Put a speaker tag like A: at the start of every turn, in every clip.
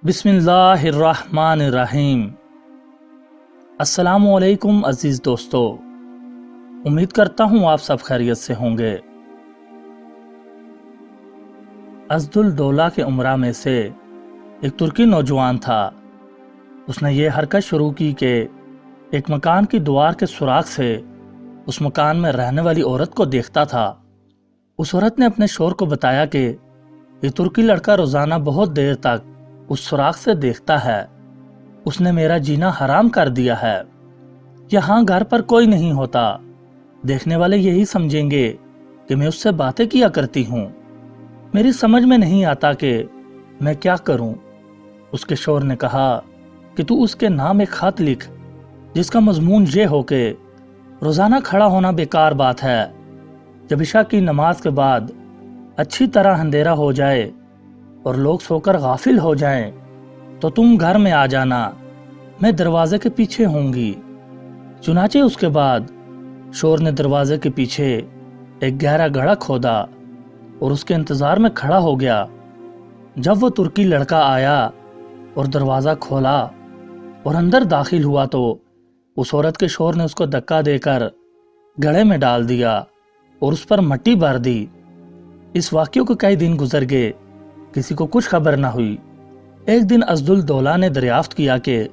A: बिस्मिल्लाहिर्रहमानिर्रहीम। अस्सलामुअलैकुम अजीज़ दोस्तों, उम्मीद करता हूँ आप सब खैरियत से होंगे। अज़दुल दौला के उमरा में से एक तुर्की नौजवान था। उसने ये हरकत शुरू की कि एक मकान की दीवार के सुराख से उस मकान में रहने वाली औरत को देखता था। उस औरत ने अपने शौहर को बताया कि ये तुर्की लड़का रोज़ाना बहुत देर तक उस सुराख से देखता है। उसने मेरा जीना हराम कर दिया है। यहाँ घर पर कोई नहीं होता, देखने वाले यही समझेंगे कि मैं उससे बातें किया करती हूँ। मेरी समझ में नहीं आता कि मैं क्या करूँ। उसके शौहर ने कहा कि तू उसके नाम एक खत लिख जिसका मजमून ये हो कि रोज़ाना खड़ा होना बेकार बात है। जब इशा की नमाज के बाद अच्छी तरह अंधेरा हो जाए और लोग सोकर गाफिल हो जाएं, तो तुम घर में आ जाना, मैं दरवाजे के पीछे होंगी। चुनाचे उसके बाद शौहर ने दरवाजे के पीछे एक गहरा गड्ढा खोदा और उसके इंतजार में खड़ा हो गया। जब वो तुर्की लड़का आया और दरवाजा खोला और अंदर दाखिल हुआ तो उस औरत के शौहर ने उसको धक्का देकर गड्ढे में डाल दिया और उस पर मिट्टी भर दी। इस वाक़ये को कई दिन गुजर गए, किसी को कुछ खबर न हुई। एक दिन अज़दुल दौला ने दरियाफ्त किया कि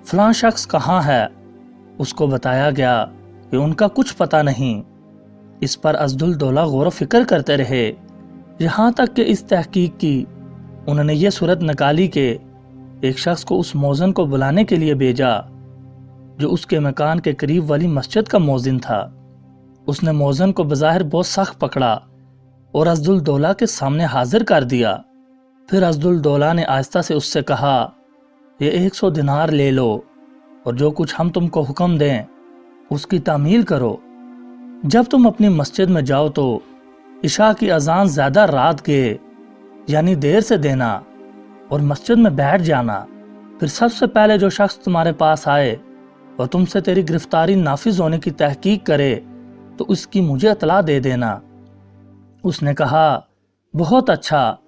A: फलां शख्स कहाँ है। उसको बताया गया कि उनका कुछ पता नहीं। इस पर अज़दुल दौला गौर फिक्र करते रहे, यहाँ तक कि इस तहकीक की उन्होंने ये सूरत निकाली कि एक शख्स को उस मौज़िन को बुलाने के लिए भेजा जो उसके मकान के करीब वाली मस्जिद का मौज़िन था। उसने मौज़िन को बज़ाहिर बहुत सख्त पकड़ा और अज़दुल दौला के सामने हाजिर कर दिया। फिर अज़दुल दौला ने आहिस्ता से उससे कहा, ये 100 दिनार ले लो और जो कुछ हम तुमको हुक्म दें उसकी तामील करो। जब तुम अपनी मस्जिद में जाओ तो इशा की अजान ज़्यादा रात के यानी देर से देना और मस्जिद में बैठ जाना। फिर सबसे पहले जो शख्स तुम्हारे पास आए और तुमसे तेरी गिरफ्तारी नाफिज होने की तहकीक करे तो उसकी मुझे इतला दे देना। उसने कहा, बहुत अच्छा।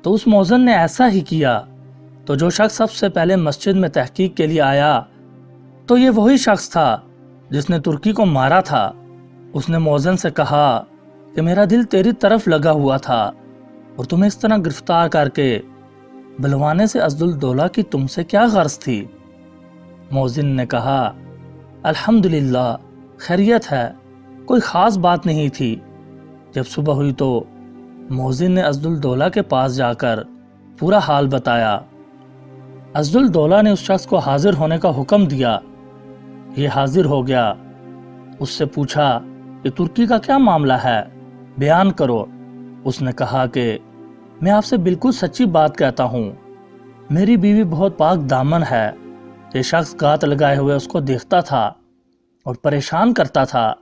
A: तो उस मौज़िन ने ऐसा ही किया। तो जो शख्स सबसे पहले मस्जिद में तहकीक के लिए आया तो ये वही शख्स था जिसने तुर्की को मारा था। उसने मौज़िन से कहा कि मेरा दिल तेरी तरफ लगा हुआ था और तुम्हें इस तरह गिरफ्तार करके बुलवाने से अज़दुल दौला की तुमसे क्या गर्ज थी। मौज़िन ने कहा, अल्हम्दुलिल्लाह खैरियत है, कोई ख़ास बात नहीं थी। जब सुबह हुई तो मौज़िन ने अज़दुल दौला के पास जाकर पूरा हाल बताया। अज़दुल दौला ने उस शख्स को हाजिर होने का हुक्म दिया। ये हाजिर हो गया। उससे पूछा कि तुर्की का क्या मामला है, बयान करो। उसने कहा कि मैं आपसे बिल्कुल सच्ची बात कहता हूँ, मेरी बीवी बहुत पाक दामन है। ये शख्स गात लगाए हुए उसको देखता था और परेशान करता था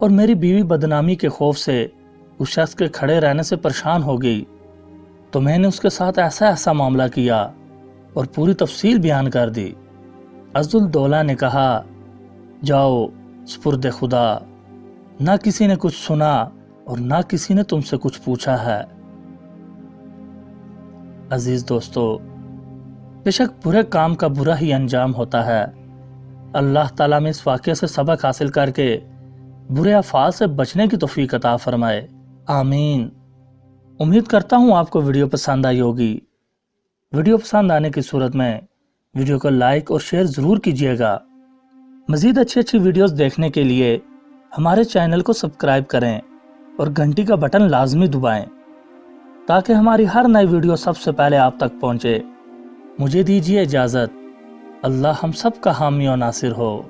A: और मेरी बीवी बदनामी के खौफ से उस शख्स के खड़े रहने से परेशान हो गई। तो मैंने उसके साथ ऐसा ऐसा मामला किया और पूरी तफसील बयान कर दी। अज़दुल दौला ने कहा, जाओ सुपुर्द खुदा, ना किसी ने कुछ सुना और ना किसी ने तुमसे कुछ पूछा है। अजीज दोस्तों, बेशक बुरे काम का बुरा ही अंजाम होता है। अल्लाह ताला में इस वाक़ये से सबक हासिल करके बुरे अफ़ाल से बचने की तौफीक अता फरमाए, आमीन। उम्मीद करता हूँ आपको वीडियो पसंद आई होगी। वीडियो पसंद आने की सूरत में वीडियो को लाइक और शेयर ज़रूर कीजिएगा। मज़ीद अच्छी वीडियोस देखने के लिए हमारे चैनल को सब्सक्राइब करें और घंटी का बटन लाजमी दबाएं ताकि हमारी हर नई वीडियो सबसे पहले आप तक पहुँचे। मुझे दीजिए इजाज़त। अल्लाह हम सब का हामी और नासिर हो।